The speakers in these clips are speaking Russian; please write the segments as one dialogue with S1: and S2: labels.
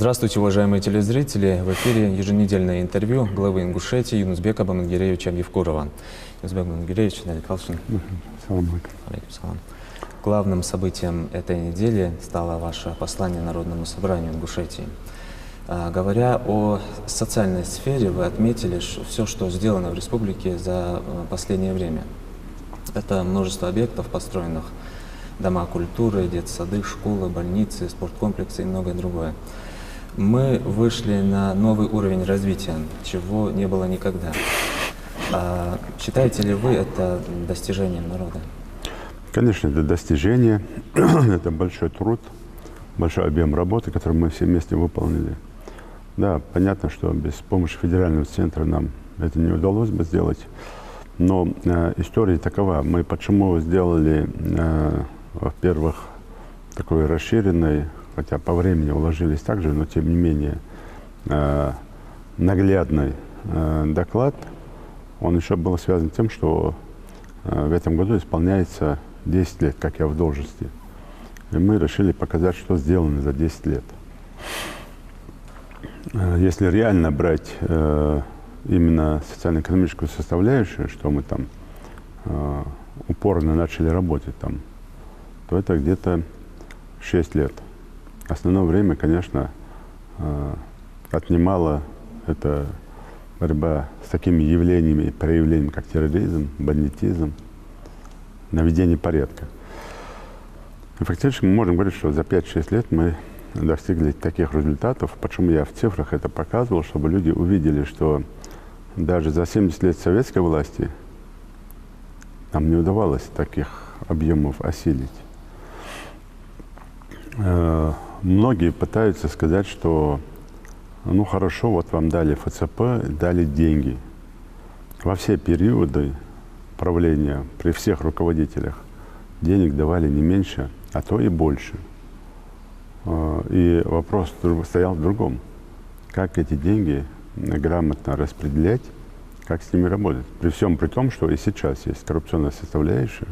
S1: Здравствуйте, уважаемые телезрители! В эфире еженедельное интервью главы Ингушетии Юнусбека Бамангиревича Евкурова. Юнусбек Бамангиревич, Далит Калшин. Салам. Главным событием этой недели стало ваше послание Народному собранию Ингушетии. Говоря о социальной сфере, вы отметили все, что сделано в республике за последнее время. Это множество объектов, построенных дома культуры, детсады, школы, больницы, спорткомплексы и многое другое. Мы вышли на новый уровень развития, чего не было никогда. Считаете ли вы это достижением народа?
S2: Конечно, это достижение, это большой труд, большой объем работы, который мы все вместе выполнили. Да, понятно, что без помощи федерального центра нам это не удалось бы сделать, но история такова. Мы почему сделали, во-первых, такой расширенный, хотя по времени уложились так же, но тем не менее наглядный доклад, он еще был связан с тем, что в этом году исполняется 10 лет, как я в должности. И мы решили показать, что сделано за 10 лет. Если реально брать именно социально-экономическую составляющую, что мы там упорно начали работать там, то это где-то 6 лет. Основное время, конечно, отнимала это борьба с такими явлениями и проявлениями, как терроризм, бандитизм, наведение порядка. И фактически мы можем говорить, что за 5-6 лет мы достигли таких результатов. Почему я в цифрах это показывал, чтобы люди увидели, что даже за 70 лет советской власти нам не удавалось таких объемов осилить. Многие пытаются сказать, что ну хорошо, вот вам дали ФЦП, дали деньги. Во все периоды правления, при всех руководителях, денег давали не меньше, а то и больше. И вопрос стоял в другом. Как эти деньги грамотно распределять, как с ними работать. При всем при том, что и сейчас есть коррупционная составляющая.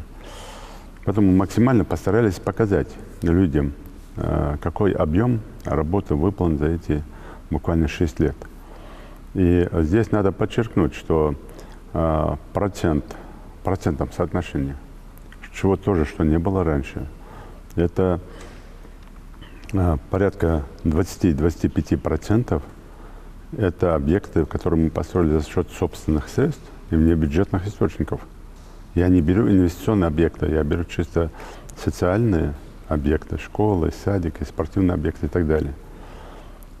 S2: Поэтому максимально постарались показать людям, какой объем работы выполнен за эти буквально 6 лет. И здесь надо подчеркнуть, что процентном соотношении, чего тоже, что не было раньше, это порядка 20-25% это объекты, которые мы построили за счет собственных средств и внебюджетных источников. Я не беру инвестиционные объекты, я беру чисто социальные объекты, школы, садики, спортивные объекты и так далее.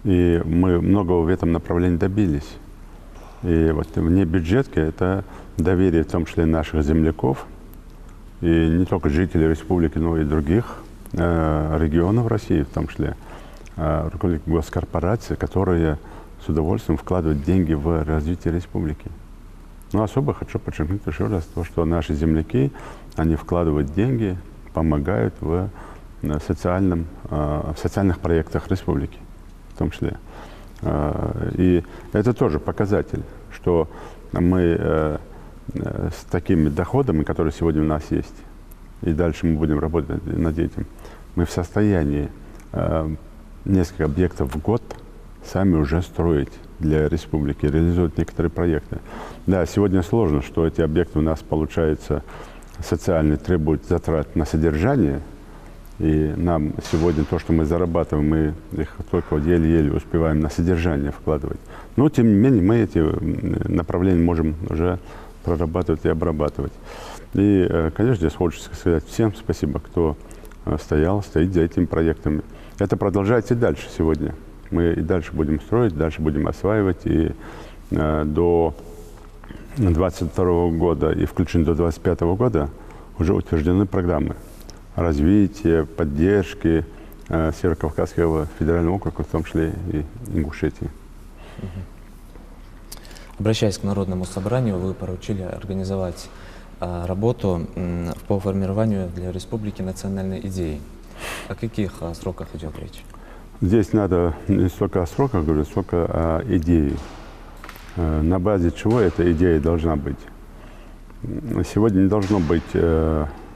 S2: И мы многого в этом направлении добились. И вот внебюджетки – это доверие, в том числе наших земляков, и не только жителей республики, но и других регионов России, в том числе руководителей госкорпораций, которые с удовольствием вкладывают деньги в развитие республики. Но особо хочу подчеркнуть еще раз то, что наши земляки, они вкладывают деньги, помогают в социальных проектах республики, в том числе. И это тоже показатель, что мы с такими доходами, которые сегодня у нас есть, и дальше мы будем работать над этим, мы в состоянии несколько объектов в год сами уже строить для республики, реализовать некоторые проекты. Да, сегодня сложно, что эти объекты у нас, получается, социальные, требуют затрат на содержание, и нам сегодня то, что мы зарабатываем, мы их только вот еле-еле успеваем на содержание вкладывать. Но, тем не менее, мы эти направления можем уже прорабатывать и обрабатывать. И, конечно, здесь хочется сказать всем спасибо, кто стоит за этими проектами. Это продолжается и дальше сегодня. Мы и дальше будем строить, дальше будем осваивать. И до 2022 года и включительно до 2025 года уже утверждены программы развития, поддержки Северо-Кавказского федерального округа, в том числе и Ингушетии.
S1: Обращаясь к Народному собранию, вы поручили организовать работу по формированию для республики национальной идеи. О каких сроках идет речь?
S2: Здесь надо не столько о сроках говорить, сколько о идее. На базе чего эта идея должна быть? Сегодня не должно быть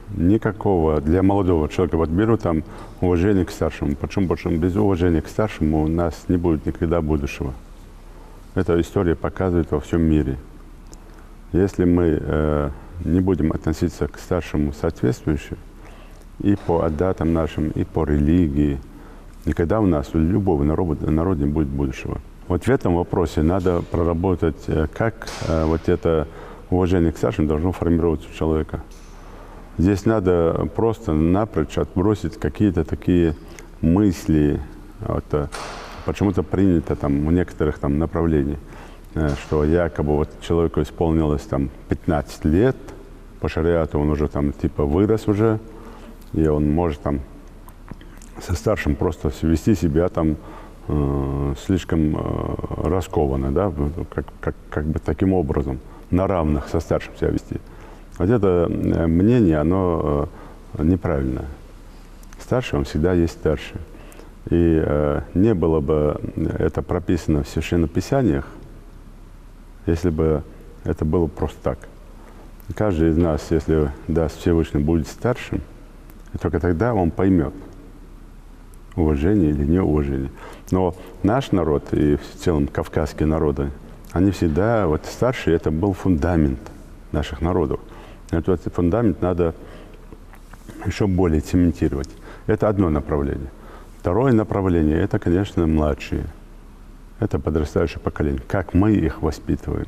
S2: никакого для молодого человека. Вот беру там уважение к старшему. Почему? Потому что без уважения к старшему у нас не будет никогда будущего. Эта история показывает во всем мире. Если мы не будем относиться к старшему соответствующе, и по адатам нашим, и по религии, никогда у нас, у любого народа не будет будущего. Вот в этом вопросе надо проработать, как вот это уважение к старшим должно формироваться у человека. Здесь надо просто напрочь отбросить какие-то такие мысли, вот, почему-то принято там в некоторых там направлениях, что якобы вот человеку исполнилось там 15 лет, по шариату он уже там типа вырос уже, и он может там со старшим просто вести себя там слишком раскованно, да, как бы таким образом, на равных со старшим себя вести. Вот это мнение, оно неправильное. Старший, он всегда есть старший. И не было бы это прописано в Священных Писаниях, если бы это было просто так. Каждый из нас, если даст Всевышний, будет старшим, и только тогда он поймет, уважение или неуважение. Но наш народ и в целом кавказские народы, они всегда, вот старшие, это был фундамент наших народов. Этот фундамент надо еще более цементировать. Это одно направление. Второе направление – это, конечно, младшие. Это подрастающее поколение. Как мы их воспитываем.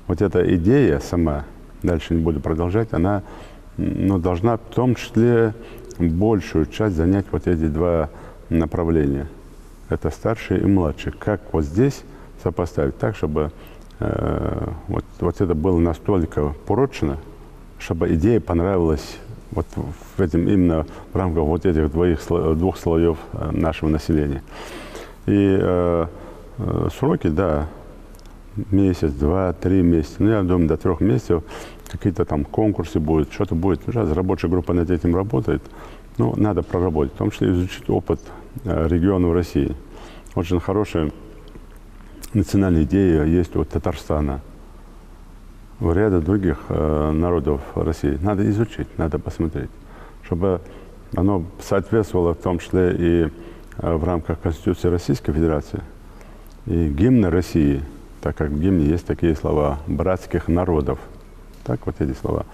S2: Вот эта идея сама, дальше не буду продолжать, она должна в том числе большую часть занять вот эти два направления. Это старшие и младшие. Как вот здесь сопоставить так, чтобы вот это было настолько прочно, чтобы идея понравилась вот в этом, именно в рамках вот этих двух слоев нашего населения. И сроки, да, месяц, 2, 3 месяца. Ну, я думаю, до 3 месяцев какие-то там конкурсы будут, что-то будет. Сейчас рабочая группа над этим работает. Ну, надо проработать, в том числе изучить опыт регионов России. Очень хорошая национальная идея есть у Татарстана, у ряда других народов России. Надо изучить, надо посмотреть, чтобы оно соответствовало в том числе и в рамках Конституции Российской Федерации и гимна России, так как в гимне есть такие слова «братских народов». Так вот эти слова.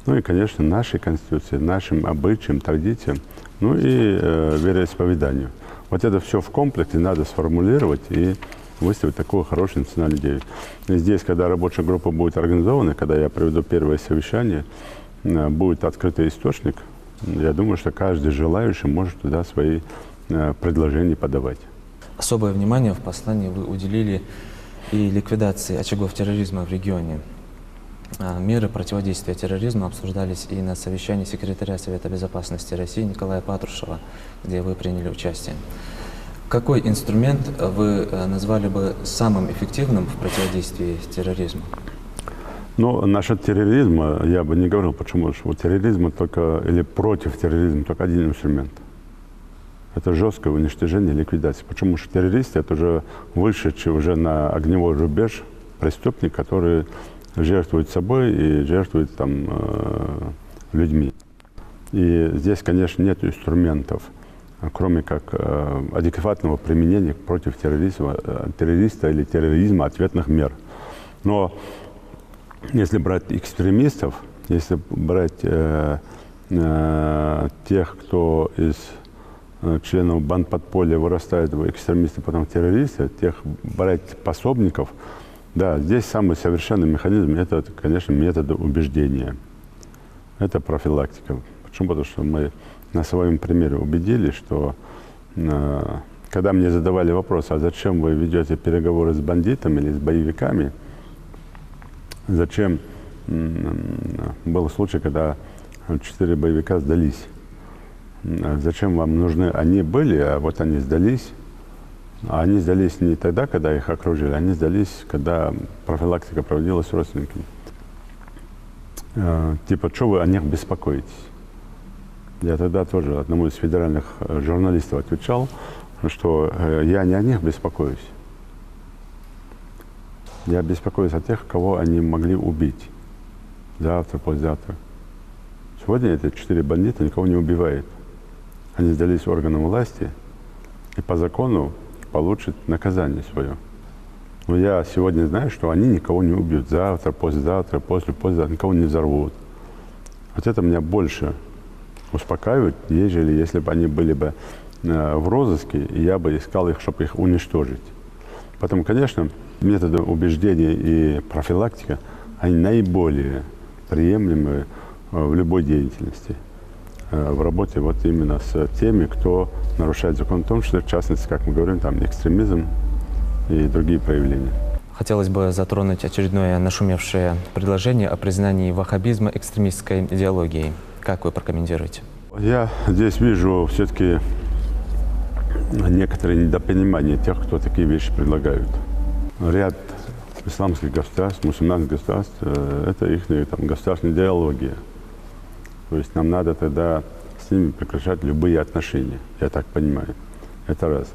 S2: Ну и, конечно, нашей Конституции, нашим обычаям, традициям, ну и вероисповеданию. Вот это все в комплексе надо сформулировать и выставить такую хорошую национальную идею. И здесь, когда рабочая группа будет организована, когда я проведу первое совещание, будет открытый источник, я думаю, что каждый желающий может туда свои предложения подавать.
S1: Особое внимание в послании вы уделили и ликвидации очагов терроризма в регионе. Меры противодействия терроризму обсуждались и на совещании секретаря Совета Безопасности России Николая Патрушева, где вы приняли участие. Какой инструмент вы назвали бы самым эффективным в противодействии терроризму?
S2: Ну, насчет терроризма я бы не говорил, почему же у терроризма только, или против терроризма только один инструмент. Это жесткое уничтожение, ликвидация. Почему же террористы — это уже вышедший уже на огневой рубеж преступник, который жертвует собой и жертвует там людьми. И здесь, конечно, нет инструментов, кроме как адекватного применения против террориста или терроризма ответных мер. Но если брать экстремистов, если брать тех, кто из членов бандподполья вырастает в экстремисты, потом террористы, тех брать пособников, да, здесь самый совершенный механизм – это, конечно, метод убеждения. Это профилактика. Почему? Потому что мы на своем примере убедились, что когда мне задавали вопрос, а зачем вы ведете переговоры с бандитами или с боевиками, зачем, был случай, когда 4 боевика сдались. Зачем вам нужны? Они были, а вот они сдались. А они сдались не тогда, когда их окружили, они сдались, когда профилактика проводилась с родственниками. Типа, что вы о них беспокоитесь? Я тогда тоже одному из федеральных журналистов отвечал, что я не о них беспокоюсь. Я беспокоюсь о тех, кого они могли убить завтра, послезавтра. Сегодня эти 4 бандита никого не убивают. Они сдались органам власти и по закону получат наказание свое. Но я сегодня знаю, что они никого не убьют. Завтра, послезавтра, послезавтра никого не взорвут. Вот это меня больше успокаивает, ежели если бы они были бы в розыске, и я бы искал их, чтобы их уничтожить. Поэтому, конечно, методы убеждения и профилактика, они наиболее приемлемы в любой деятельности. В работе вот именно с теми, кто нарушает закон, в том числе, в частности, как мы говорим, там экстремизм и другие проявления.
S1: Хотелось бы затронуть очередное нашумевшее предложение о признании ваххабизма экстремистской идеологией. Как вы прокомментируете?
S2: Я здесь вижу все-таки некоторое недопонимание тех, кто такие вещи предлагают. Ряд исламских государств, мусульманских государств, это их там, государственная идеология. То есть нам надо тогда с ними прекращать любые отношения, я так понимаю. Это раз.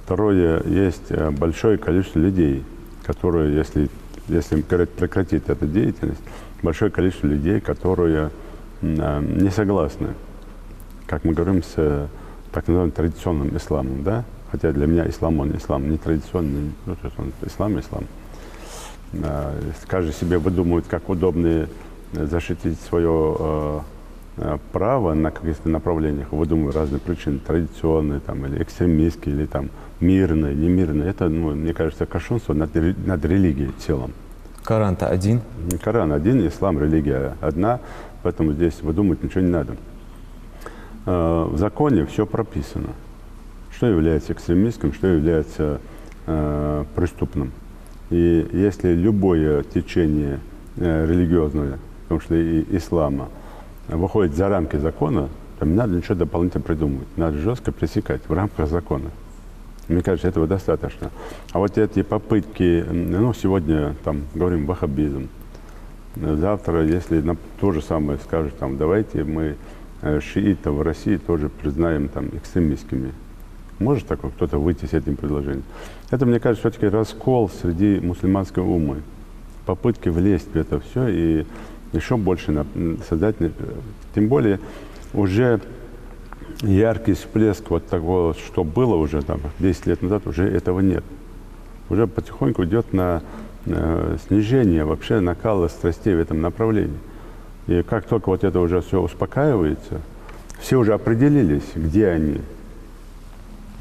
S2: Второе, есть большое количество людей, которые, если им прекратить эту деятельность, большое количество людей, которые не согласны, как мы говорим, с так называемым традиционным исламом, да? Хотя для меня ислам, он ислам, не традиционный, ну, то есть он ислам. Каждый себе выдумывает, как удобно защитить свое право на каких-то направлениях, выдумывают разные причины, традиционные там, или экстремистские, или там мирные, немирные. Это, ну, мне кажется, кощунство над религией в целом.
S1: Коран-то один?
S2: Коран один, ислам, религия одна, поэтому здесь выдумывать ничего не надо. В законе все прописано, что является экстремистским, что является преступным. И если любое течение религиозное, в том числе и ислама, выходит за рамки закона, то не надо ничего дополнительно придумывать. Надо жестко пресекать в рамках закона. Мне кажется, этого достаточно. А вот эти попытки, ну, сегодня, там, говорим, ваххабизм. Завтра, если то же самое скажут, там, давайте мы шиитов в России тоже признаем там экстремистскими. Может такой кто-то выйти с этим предложением? Это, мне кажется, все-таки раскол среди мусульманской уммы. Попытки влезть в это все и еще больше создать. Тем более уже яркий всплеск вот такого, что было уже там 10 лет назад, уже этого нет. Уже потихоньку идет на снижение вообще накала страстей в этом направлении. И как только вот это уже все успокаивается, все уже определились, где они,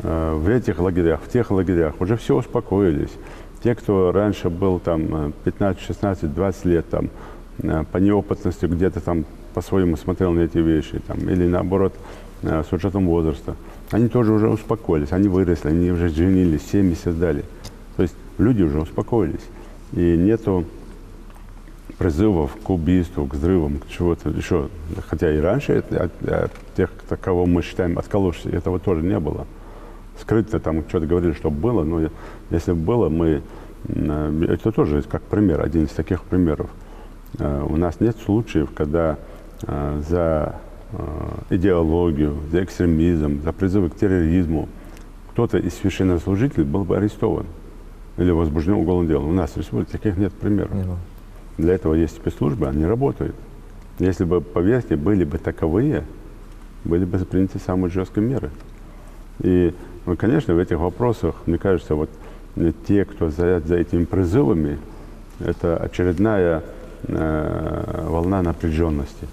S2: в этих лагерях, в тех лагерях, уже все успокоились. Те, кто раньше был там 15, 16, 20 лет там, по неопытности где-то там по-своему смотрел на эти вещи, там, или наоборот, с учетом возраста, они тоже уже успокоились, они выросли, они уже женились, семьи создали. То есть люди уже успокоились. И нету призывов к убийству, к взрывам, к чего-то еще. Хотя и раньше от тех, кого мы считаем отколовшись, этого тоже не было. Скрыто там что-то говорили, что было, но если было, мы... Это тоже как пример, один из таких примеров. У нас нет случаев, когда за идеологию, за экстремизм, за призывы к терроризму кто-то из священнослужителей был бы арестован или возбужден уголовным делом. У нас в республике таких нет примеров. Для этого есть спецслужбы, они работают. Если бы, поверьте, были бы таковые, были бы приняты самые жесткие меры. И, ну, конечно, в этих вопросах, мне кажется, вот те, кто стоят за этими призывами, это очередная волна напряженности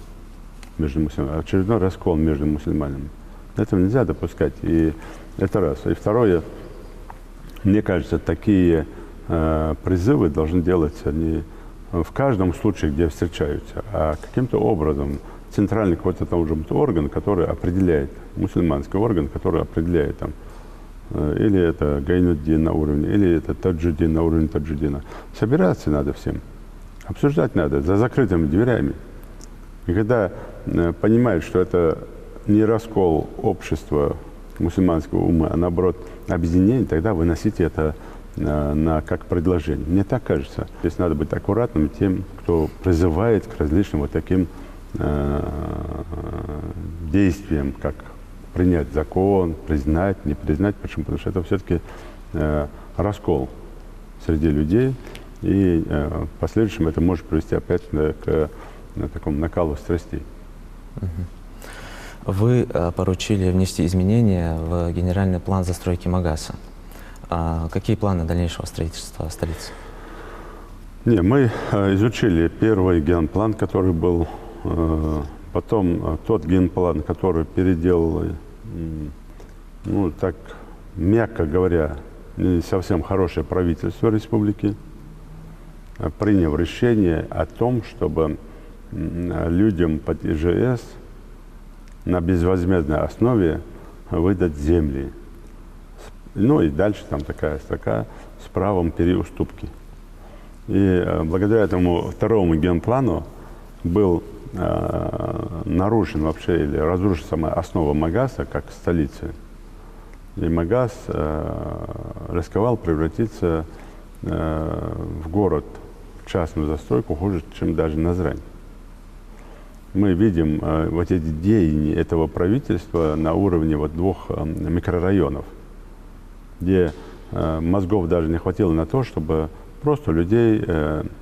S2: между мусульманами, очередной раскол между мусульманами. Этого нельзя допускать. И это раз. И второе, мне кажется, такие призывы должны делаться не в каждом случае, где встречаются, а каким-то образом центральный какой-то там орган, который определяет, мусульманский орган, который определяет там, или это Гайнуддин на уровне, или это Таджуддин на уровне Таджуддина. Собираться надо всем, обсуждать надо за закрытыми дверями. И когда понимают, что это не раскол общества мусульманского ума, а наоборот объединение, тогда выносите это как предложение. Мне так кажется. Здесь надо быть аккуратным тем, кто призывает к различным вот таким действиям, как принять закон, признать, не признать. Почему? Потому что это все-таки раскол среди людей, и в последующем это может привести опять к такому накалу страстей.
S1: Вы поручили внести изменения в генеральный план застройки Магаса. Какие планы дальнейшего строительства столицы?
S2: Не, мы изучили первый генплан, который был, потом тот генплан, который переделал, ну так, мягко говоря, не совсем хорошее правительство республики, приняв решение о том, чтобы людям под ИЖС на безвозмездной основе выдать земли. Ну и дальше там такая строка с правом переуступки. И благодаря этому второму генплану был нарушен вообще или разрушена сама основа Магаса как столицы. И Магас рисковал превратиться в город, в частную застройку, хуже, чем даже Назрань. Мы видим вот эти деяния этого правительства на уровне вот 2 микрорайонов, где мозгов даже не хватило на то, чтобы просто людей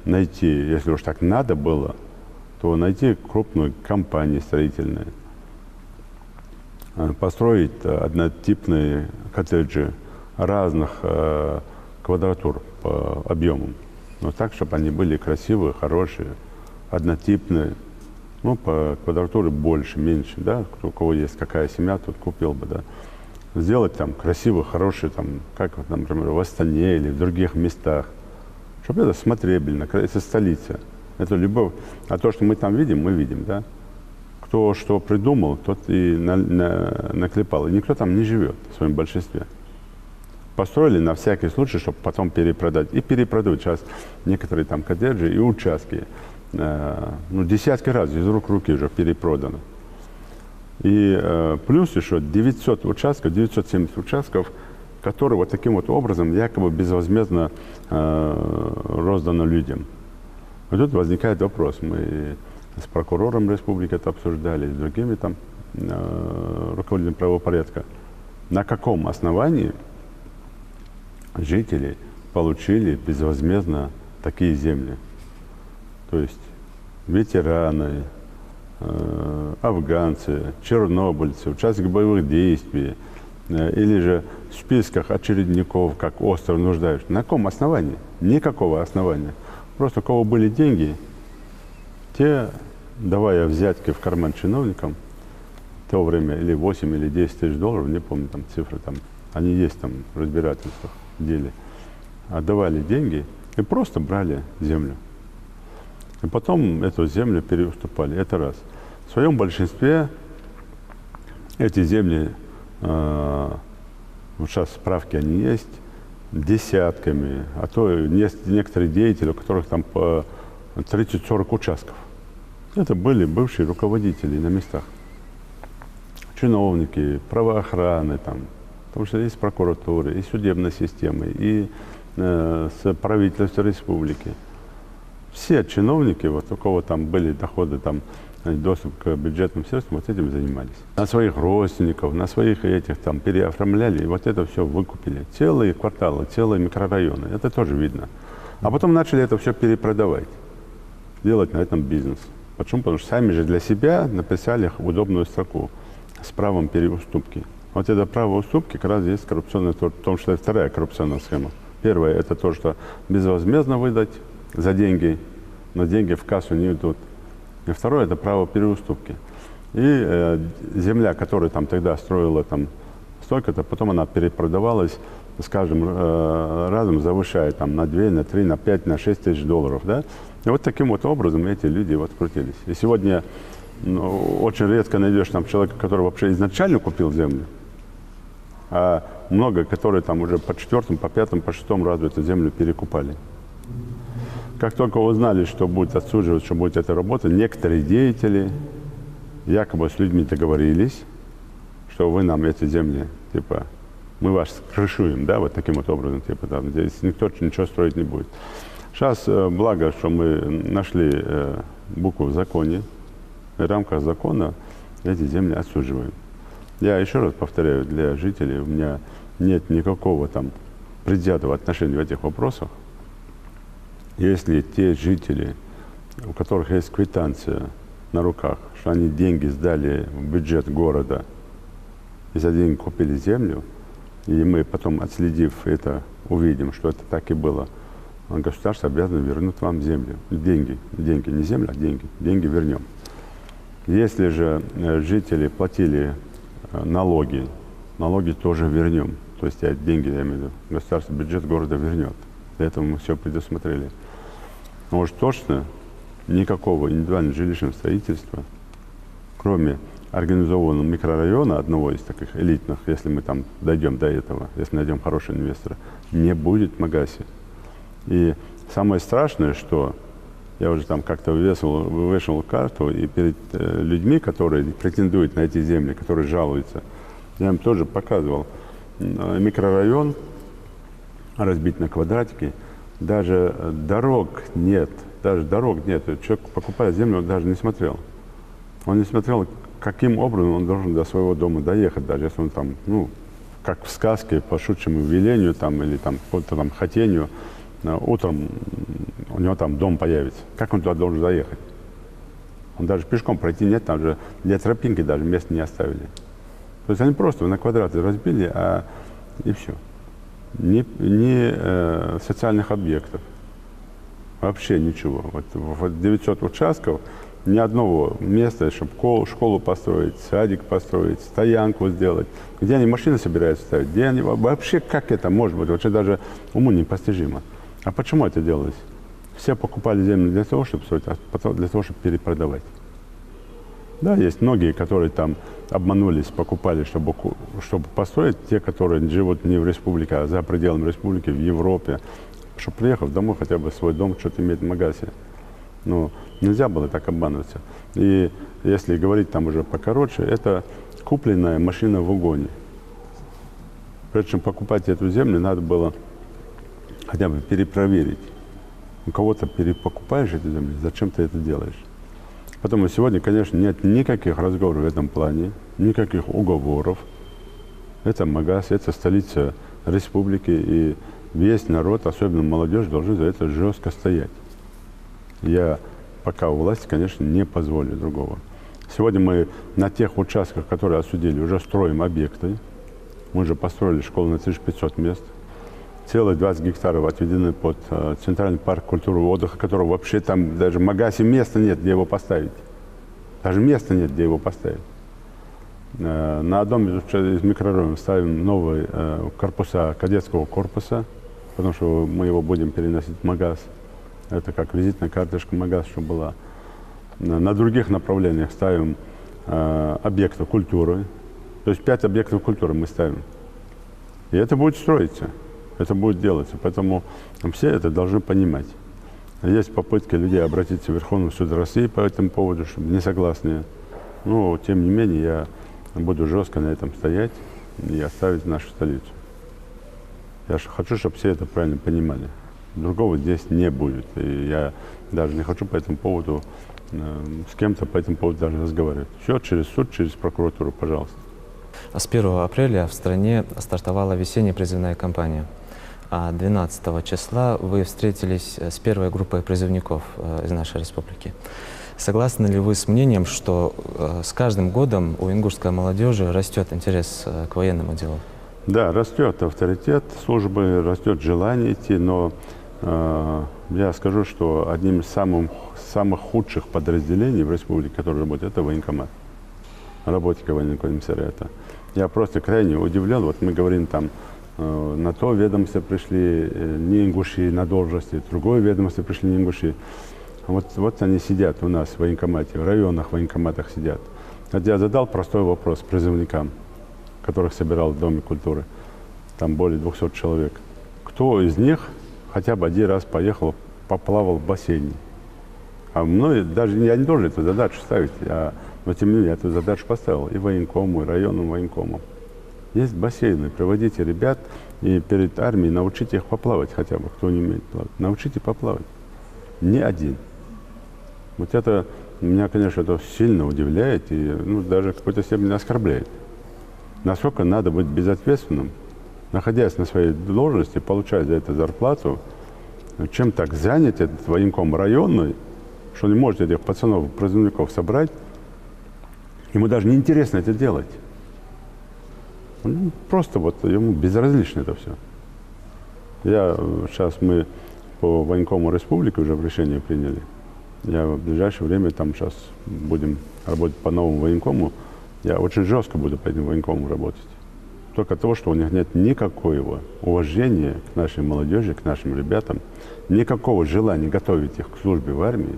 S2: найти, если уж так надо было, то найти крупную компанию строительную, построить однотипные коттеджи разных квадратур по объемам, но так, чтобы они были красивые, хорошие, однотипные, ну, по квадратуре больше, меньше, да, у кого есть какая семья, тут купил бы, да. Сделать там красивые, хорошие, там, как, вот, например, в Астане или в других местах, чтобы это смотрибельно, это столица, это любовь. А то, что мы там видим, мы видим, да. Кто что придумал, тот и наклепал. И никто там не живет в своем большинстве. Построили на всякий случай, чтобы потом перепродать. И перепродают сейчас некоторые там коттеджи и участки. Ну, десятки раз из рук в руки уже перепродано. И плюс еще 900 участков, 970 участков, которые вот таким вот образом якобы безвозмездно розданы людям. И тут возникает вопрос. Мы с прокурором республики это обсуждали, с другими там руководителями правопорядка. На каком основании жители получили безвозмездно такие земли? То есть ветераны, афганцы, чернобыльцы, участники боевых действий, или же в списках очередников, как остро нуждающихся. На каком основании? Никакого основания. Просто у кого были деньги, те, давая взятки в карман чиновникам, в то время или 8, или 10 тысяч долларов, не помню там цифры, там, они есть там в разбирательствах в деле, отдавали деньги и просто брали землю. И потом эту землю переуступали. Это раз. В своем большинстве эти земли, вот сейчас справки они есть, десятками, а то некоторые деятели, у которых там по 30-40 участков. Это были бывшие руководители на местах. Чиновники, правоохраны, там, потому что есть прокуратура, и судебная система, и с правительства республики. Все чиновники, вот у кого там были доходы, там, доступ к бюджетным средствам, вот этим занимались. На своих родственников, на своих этих там переоформляли, и вот это все выкупили. Целые кварталы, целые микрорайоны, это тоже видно. А потом начали это все перепродавать, делать на этом бизнес. Почему? Потому что сами же для себя написали удобную строку с правом переуступки. Вот это право уступки как раз есть коррупционная, в том числе вторая коррупционная схема. Первое – это то, что безвозмездно выдать за деньги, но деньги в кассу не идут. И второе – это право переуступки. И земля, которая там тогда строила там столько-то, потом она перепродавалась, скажем, разом завышая там на 2, на 3, на 5, на 6 тысяч долларов. Да? И вот таким вот образом эти люди вот крутились. И сегодня очень редко найдешь там человека, который вообще изначально купил землю, а много, которые там уже по 4-м, по 5-м, по 6-м разу эту землю перекупали. Как только узнали, что будет отсуживать, что будет эта работа, некоторые деятели якобы с людьми договорились, что вы нам эти земли, типа, мы вас крышуем, да, вот таким вот образом, типа, там, здесь никто ничего строить не будет. Сейчас, благо, что мы нашли букву в законе, в рамках закона эти земли отсуживаем. Я еще раз повторяю, для жителей у меня нет никакого там предвзятого отношения в этих вопросах. Если те жители, у которых есть квитанция на руках, что они деньги сдали в бюджет города, и за деньги купили землю, и мы потом, отследив это, увидим, что это так и было. Государство обязано вернуть вам землю. Деньги, не земля, а деньги вернем. Если же жители платили налоги тоже вернем. То есть деньги, я имею в виду, государство, бюджет города вернет. Для этого мы все предусмотрели. Но уж точно никакого индивидуального жилищного строительства, кроме организованного микрорайона, одного из таких элитных, если мы там дойдем до этого, если найдем хорошего инвестора, не будет в Магасе. И самое страшное, что я уже там как-то вывешивал карту, и перед людьми, которые претендуют на эти земли, которые жалуются, я им тоже показывал микрорайон, разбит на квадратики, даже дорог нет. Человек, покупая землю, он даже не смотрел. Он не смотрел, каким образом он должен до своего дома доехать, даже если он там, как в сказке, по щучьему велению там, или там, по-то там хотению, утром у него там дом появится. Как он туда должен заехать? Он даже пешком пройти нет, там же для тропинки даже места не оставили. То есть они просто на квадраты разбили, и все. Ни социальных объектов, вообще ничего. Вот 900 участков, ни одного места, чтобы школу построить, садик построить, стоянку сделать. Где они машины собираются ставить? Где они, вообще как это может быть? Вообще даже уму непостижимо. А почему это делалось? Все покупали землю для того, чтобы строить, а потом для того, чтобы перепродавать. Да, есть многие, которые там обманулись, покупали, чтобы построить, те, которые живут не в республике, а за пределами республики, в Европе, чтобы, приехав домой, хотя бы свой дом, что-то иметь в Магасе. Но нельзя было так обманываться. И если говорить там уже покороче, это купленная машина в угоне. Прежде чем покупать эту землю, надо было хотя бы перепроверить. У кого-то перепокупаешь эту землю, зачем ты это делаешь? Поэтому сегодня, конечно, нет никаких разговоров в этом плане, никаких уговоров. Это Магас, это столица республики, и весь народ, особенно молодежь, должен за это жестко стоять. Я пока у власти, конечно, не позволю другого. Сегодня мы на тех участках, которые осудили, уже строим объекты. Мы уже построили школу на 1500 мест. Целых 20 гектаров отведены под Центральный парк культуры и отдыха, которого вообще там даже в Магасе места нет, где его поставить. Даже места нет, где его поставить. На одном из микрорайонов ставим новые корпуса кадетского корпуса, потому что мы его будем переносить в Магас. Это как визитная карточка Магас, чтобы была. На других направлениях ставим объекты культуры. То есть 5 объектов культуры мы ставим. И это будет строиться. Это будет делаться, поэтому все это должны понимать. Есть попытки людей обратиться в Верховный суд России по этому поводу, чтобы не согласны. Но, тем не менее, я буду жестко на этом стоять и оставить нашу столицу. Я хочу, чтобы все это правильно понимали. Другого здесь не будет. И я даже не хочу по этому поводу с кем-то по этому поводу даже разговаривать. Все через суд, через прокуратуру, пожалуйста.
S1: С 1 апреля в стране стартовала весенняя призывная кампания. А 12 числа вы встретились с первой группой призывников из нашей республики. Согласны ли вы с мнением, что с каждым годом у ингушской молодежи растет интерес к военному делу?
S2: Да, растет авторитет службы, растет желание идти, но я скажу, что одним из самых худших подразделений в республике, которые работают, это военкомат, работники военного комиссариата. Я просто крайне удивлен, вот мы говорим там, на то ведомство пришли не ингуши на должности, другое ведомство пришли не ингуши. Вот они сидят у нас в военкомате, в районных военкоматах сидят. Вот я задал простой вопрос призывникам, которых собирал в Доме культуры. Там более 200 человек. Кто из них хотя бы один раз поплавал в бассейне? А мной даже я не должен эту задачу ставить, но тем не менее я эту задачу поставил и военкому, и районному военкому. Есть бассейны, приводите ребят и перед армией научите их поплавать хотя бы, кто не умеет плавать. Научите поплавать. Не один. Вот это меня, конечно, это сильно удивляет и даже в какой-то степени оскорбляет. Насколько надо быть безответственным, находясь на своей должности, получая за это зарплату, чем так занят этот военком районный, что он не может этих пацанов, призывников собрать. Ему даже не интересно это делать. Он просто вот ему безразлично это все. Сейчас мы по военкому республике уже решение приняли. Я в ближайшее время там сейчас будем работать по новому военкому. Я очень жестко буду по этим военкому работать. Только того, что у них нет никакого уважения к нашей молодежи, к нашим ребятам, никакого желания готовить их к службе в армии.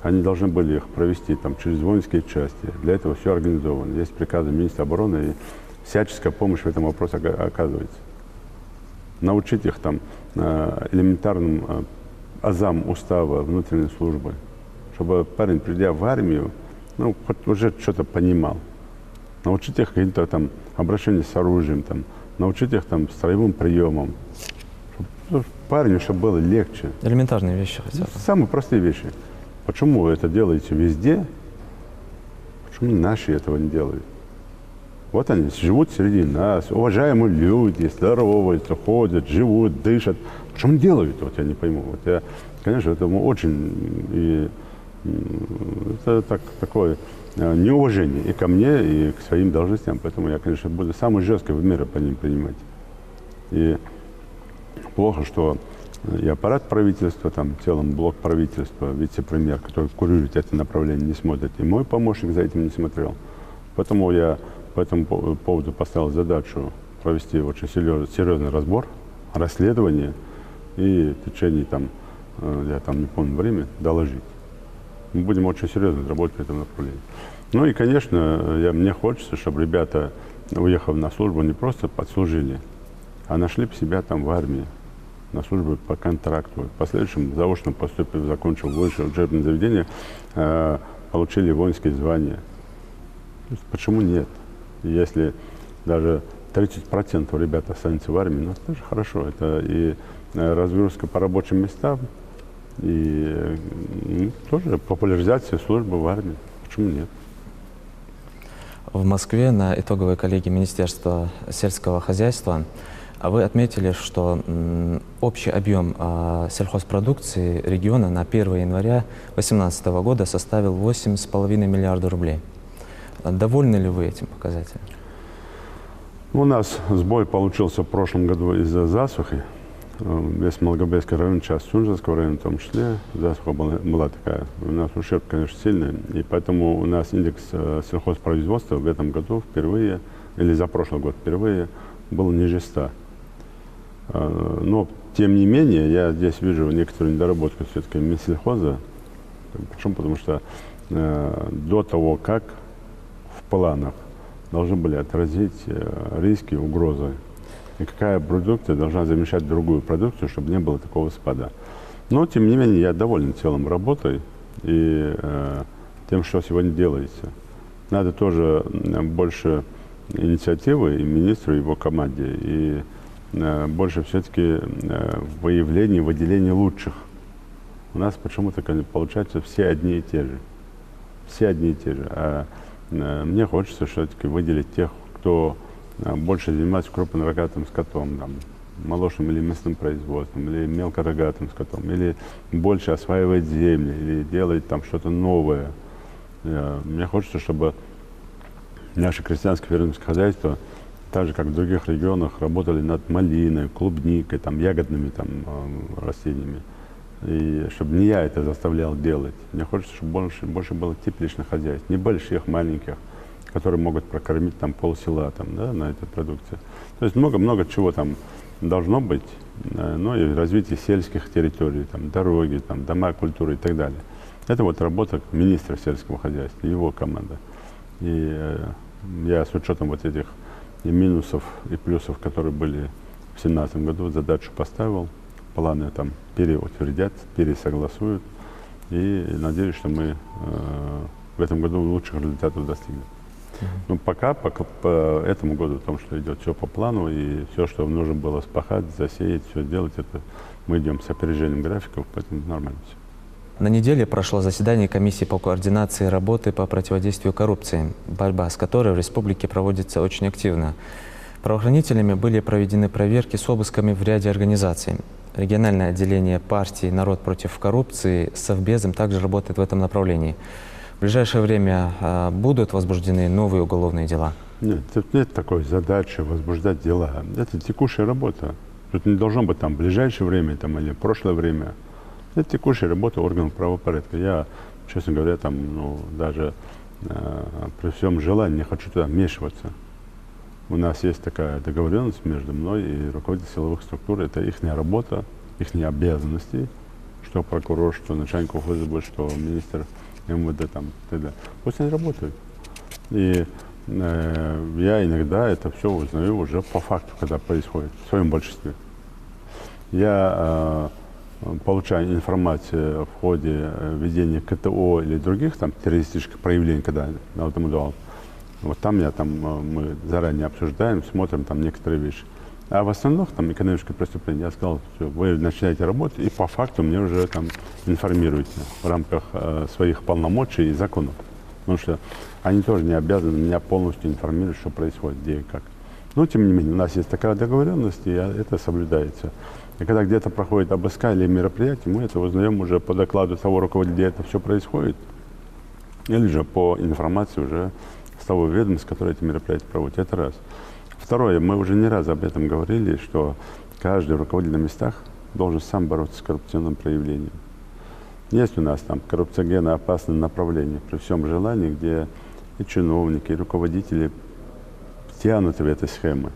S2: Они должны были их провести там, через воинские части. Для этого все организовано. Есть приказы министра обороны, и всяческая помощь в этом вопросе оказывается. Научить их там элементарным азам устава внутренней службы, чтобы парень, придя в армию, ну, хоть уже что-то понимал. Научить их каким-то там обращению с оружием, там, научить их там строевым приемам. Чтобы парню, чтобы было легче.
S1: Элементарные вещи хотя бы.
S2: Самые простые вещи. Почему вы это делаете везде? Почему наши этого не делают? Вот они живут среди нас, уважаемые люди, здороваются, ходят, живут, дышат. Почему не делают? Вот я не пойму. Вот я, конечно, этому очень... это такое неуважение и ко мне, и к своим должностям. Поэтому я, конечно, буду самый жесткий в мире по ним принимать. И плохо, что и аппарат правительства, там, в целом блок правительства, вице-премьер, который курирует это направление, не смотрит. И мой помощник за этим не смотрел. Поэтому я по этому поводу поставил задачу провести очень серьезный разбор, расследование и в течение, там, я там не помню время, доложить. Мы будем очень серьезно работать в этом направлении. Ну и, конечно, мне хочется, чтобы ребята, уехав на службу, не просто подслужили, а нашли бы себя там в армии, на службу по контракту. В последующем заочно поступив, закончил высшее учебное заведение, получили воинские звания. Почему нет? Если даже 30% ребят останется в армии, ну это тоже хорошо. Это и разгрузка по рабочим местам, и тоже популяризация службы в армии. Почему нет?
S1: В Москве на итоговой коллегии Министерства сельского хозяйства вы отметили, что общий объем сельхозпродукции региона на 1 января 2018 года составил 8,5 миллиарда рублей. Довольны ли вы этим показателем?
S2: У нас сбой получился в прошлом году из-за засухи. Весь Малгобекский район, часть Сунжинского района в том числе, засуха была такая. У нас ущерб, конечно, сильный, и поэтому у нас индекс сельхозпроизводства в этом году впервые, или за прошлый год впервые, был ниже 100. Но, тем не менее, я здесь вижу некоторую недоработку все-таки Минсельхоза. Почему? Потому что до того, как в планах должны были отразить риски, угрозы, и какая продукция должна замещать другую продукцию, чтобы не было такого спада. Но, тем не менее, я доволен в целом работой и тем, что сегодня делается. Надо тоже больше инициативы и министру, и его команде, и больше все-таки выявления, выделения лучших. У нас почему-то получается все одни и те же. Все одни и те же. А мне хочется все-таки выделить тех, кто больше занимается крупнорогатым скотом, там, молочным или мясным производством, или мелкорогатым скотом, или больше осваивает земли, или делает там что-то новое. Мне хочется, чтобы наше крестьянское фермерское хозяйство, так же, как в других регионах, работали над малиной, клубникой, там, ягодными там, растениями. И чтобы не я это заставлял делать. Мне хочется, чтобы больше было тепличных хозяйств, небольших, маленьких, которые могут прокормить там полсела там, да, на этой продукции. То есть много-много чего там должно быть, но и развитие сельских территорий, там, дороги, там, дома культуры и так далее. Это вот работа министра сельского хозяйства, его команда. И я с учетом вот этих и минусов, и плюсов, которые были в 2017 году, задачу поставил, планы там переутвердят, пересогласуют, и надеюсь, что мы в этом году лучших результатов достигнем. Ну, пока по этому году, в том, что идет все по плану, и все, что нужно было спахать, засеять, все делать, это мы идем с опережением графиков, поэтому нормально все.
S1: На неделе прошло заседание комиссии по координации работы по противодействию коррупции, борьба с которой в республике проводится очень активно. Правоохранителями были проведены проверки с обысками в ряде организаций. Региональное отделение партии «Народ против коррупции» с Совбезом также работает в этом направлении. В ближайшее время будут возбуждены новые уголовные дела?
S2: Нет, тут нет такой задачи возбуждать дела. Это текущая работа. Тут не должно быть там в ближайшее время там, или в прошлое время. Это текущая работа органов правопорядка. Я, честно говоря, там, даже при всем желании не хочу туда вмешиваться. У нас есть такая договоренность между мной и руководителем силовых структур. Это их работа, их обязанности, что прокурор, что начальник ФСБ, что министр МВД, там, т.д. Пусть они работают. И я иногда это все узнаю уже по факту, когда происходит, в своем большинстве. Я получаю информацию в ходе ведения КТО или других там террористических проявлений, когда на этом удавал. Вот там мы заранее обсуждаем, смотрим там некоторые вещи. А в основном там экономическое преступление, я сказал, все, вы начинаете работать и по факту мне уже там информируете в рамках своих полномочий и законов. Потому что они тоже не обязаны меня полностью информировать, что происходит, где и как. Но тем не менее, у нас есть такая договоренность, и это соблюдается. И когда где-то проходит обыск или мероприятие, мы это узнаем уже по докладу того руководителя, где это все происходит, или же по информации уже с того ведомства, которое эти мероприятия проводит. Это раз. Второе, мы уже не раз об этом говорили, что каждый руководитель на местах должен сам бороться с коррупционным проявлением. Есть у нас там коррупциогенно опасное направление при всем желании, где и чиновники, и руководители тянут в этой схемы.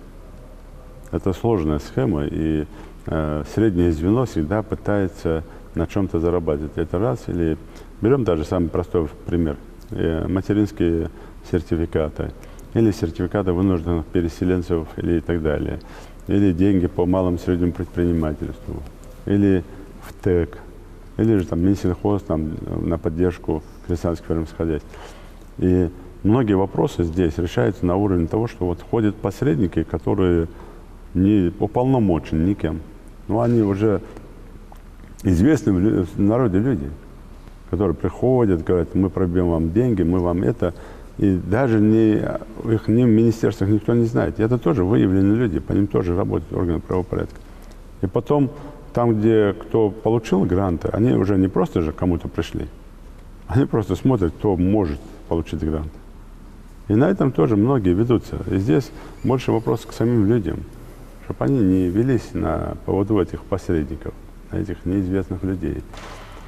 S2: Это сложная схема, и среднее звено всегда пытается на чем-то зарабатывать. Это раз. Или берем даже самый простой пример. Материнские сертификаты. Или сертификаты вынужденных переселенцев или и так далее. Или деньги по малому и среднему предпринимательству. Или в ТЭК. Или же там Минсельхоз там, на поддержку крестьянских фермерских хозяйств. И многие вопросы здесь решаются на уровне того, что вот ходят посредники, которые не уполномочены никем. Но они уже известны в народе люди, которые приходят, говорят, мы пробьем вам деньги, мы вам это. И даже их ни в министерствах никто не знает. И это тоже выявленные люди, по ним тоже работают органы правопорядка. И потом, там, где кто получил гранты, они уже не просто же кому-то пришли, они просто смотрят, кто может получить грант. И на этом тоже многие ведутся. И здесь больше вопрос к самим людям, чтобы они не велись на поводу этих посредников, на этих неизвестных людей.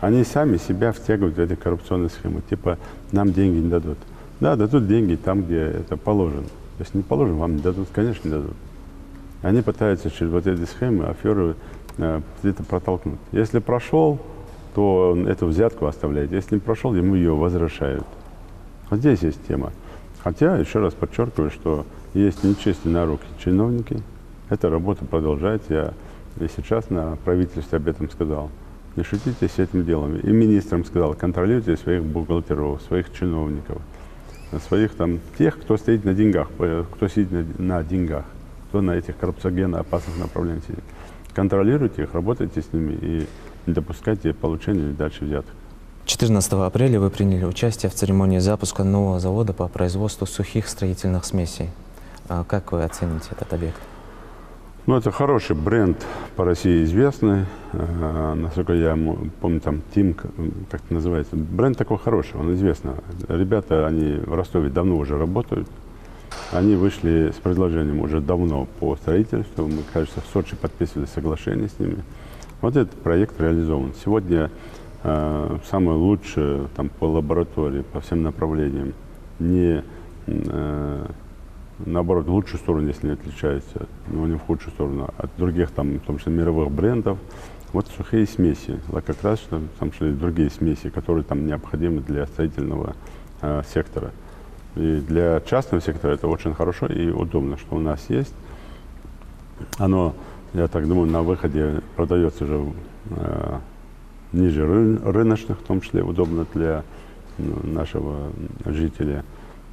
S2: Они сами себя втягивают в эти коррупционные схемы, типа нам деньги не дадут. Да, дадут деньги там, где это положено. Если не положено, вам не дадут, конечно, не дадут. Они пытаются через вот эти схемы, аферы где-то протолкнуть. Если прошел, то эту взятку оставляет. Если не прошел, ему ее возвращают. Вот здесь есть тема. Хотя, еще раз подчеркиваю, что есть нечестные на руки чиновники. Эта работа продолжается. Я и сейчас на правительстве об этом сказал. Не шутите с этим делом. И министрам сказал, контролируйте своих бухгалтеров, своих чиновников, своих там, тех, кто стоит на деньгах, кто сидит на деньгах, кто на этих коррупциогенно опасных направлениях сидит. Контролируйте их, работайте с ними и не допускайте получения или дальше взяток.
S1: 14 апреля вы приняли участие в церемонии запуска нового завода по производству сухих строительных смесей. Как вы оцените этот объект?
S2: Ну, это хороший бренд по России известный. Насколько я помню, там Тим, как это называется. Бренд такой хороший, он известный. Ребята, они в Ростове давно уже работают. Они вышли с предложением уже давно по строительству. Мы, кажется, в Сочи подписывали соглашение с ними. Вот этот проект реализован. Сегодня самое лучшее там, по лаборатории, по всем направлениям, не наоборот, в лучшую сторону, если не отличается, но не в худшую сторону, от других, там, в том числе мировых брендов. Вот сухие смеси, как раз там шли другие смеси, которые там необходимы для строительного сектора. И для частного сектора это очень хорошо и удобно, что у нас есть. Оно, я так думаю, на выходе продается уже ниже рыночных, в том числе удобно для нашего жителя.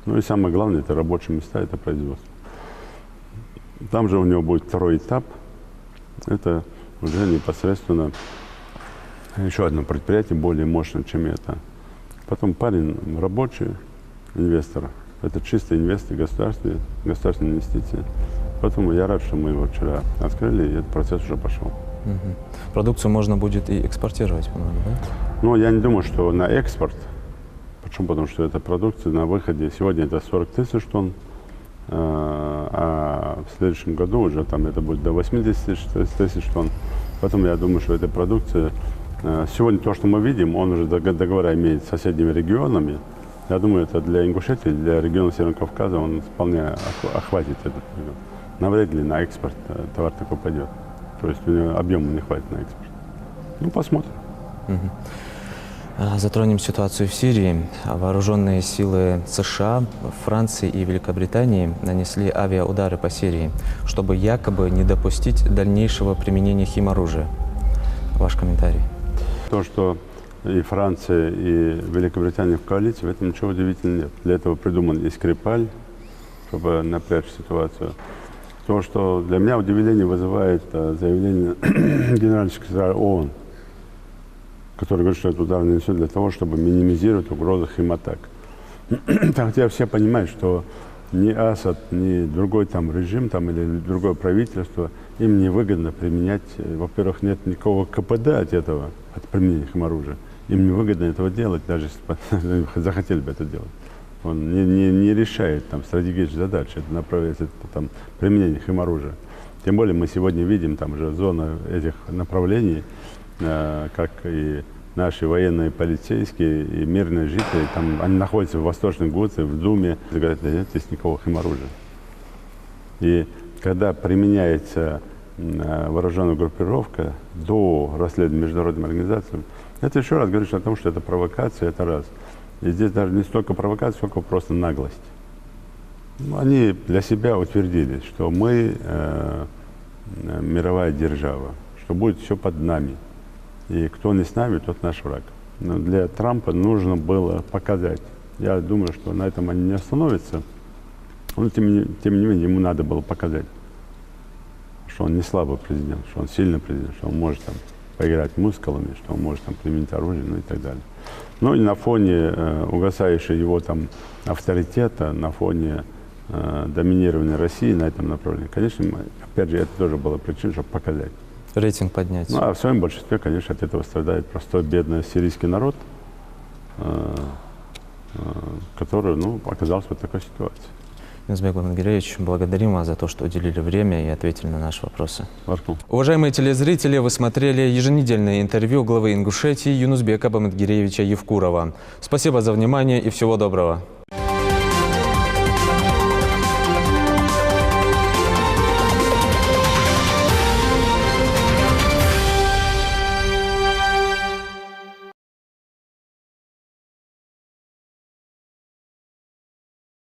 S2: Ну и самое главное, это рабочие места, это производство. Там же у него будет второй этап. Это уже непосредственно еще одно предприятие, более мощное, чем это. Потом парень рабочий, инвестор. Это чистый инвестор, государственные инвестиции. Поэтому я рад, что мы его вчера открыли, и этот процесс уже пошел.
S1: Мгм. Продукцию можно будет и экспортировать, по-моему, да?
S2: Но я не думаю, что на экспорт. Почему? Потому что эта продукция на выходе сегодня это 40 тысяч тонн, а в следующем году уже там это будет до 80 тысяч тонн. Поэтому я думаю, что эта продукция сегодня то, что мы видим, он уже договора имеет с соседними регионами. Я думаю, это для Ингушетии, для региона Северного Кавказа он вполне охватит этот регион. Навряд ли на экспорт товар такой пойдет. То есть у него объема не хватит на экспорт. Ну, посмотрим.
S1: Затронем ситуацию в Сирии. Вооруженные силы США, Франции и Великобритании нанесли авиаудары по Сирии, чтобы якобы не допустить дальнейшего применения химоружия. Ваш комментарий.
S2: То, что и Франция, и Великобритания в коалиции, в этом ничего удивительного нет. Для этого придуман и Скрипаль, чтобы напрячь ситуацию. То, что для меня удивление вызывает заявление генерального секретаря ООН, который говорит, что этот удар нанесен для того, чтобы минимизировать угрозу химатак. Хотя все понимают, что ни Асад, ни другой там режим там, или другое правительство, им не выгодно применять, во-первых, нет никакого КПД от этого, от применения химоружия. Им не выгодно этого делать, даже если захотели бы это делать. Он не решает там стратегические задачи, это направляет там применение химоружия. Тем более мы сегодня видим там же зона этих направлений, как и наши военные, полицейские и мирные жители, там они находятся в Восточной Гуце, в Думе, говорят, да нет здесь никакого химоружия. И когда применяется вооруженная группировка до расследования международным организациям, это еще раз говорит о том, что это провокация, это раз. И здесь даже не столько провокация, сколько просто наглость. Они для себя утвердили, что мы мировая держава, что будет все под нами. И кто не с нами, тот наш враг. Но для Трампа нужно было показать. Я думаю, что на этом они не остановятся. Но тем не менее, ему надо было показать, что он не слабый президент, что он сильный президент, что он может там поиграть мускулами, что он может там применить оружие, ну и так далее. Ну и на фоне угасающего его там авторитета, на фоне доминирования России на этом направлении, конечно, опять же, это тоже была причина, чтобы показать.
S1: Рейтинг поднять.
S2: Ну, а в своем большинстве, конечно, от этого страдает простой бедный сирийский народ, который, оказался в такой ситуации.
S1: Юнусбек Бамангереевич, благодарим вас за то, что уделили время и ответили на наши вопросы.
S2: Варкум.
S1: Уважаемые телезрители, вы смотрели еженедельное интервью главы Ингушетии Юнусбека Бамангереевича Евкурова. Спасибо за внимание и всего доброго.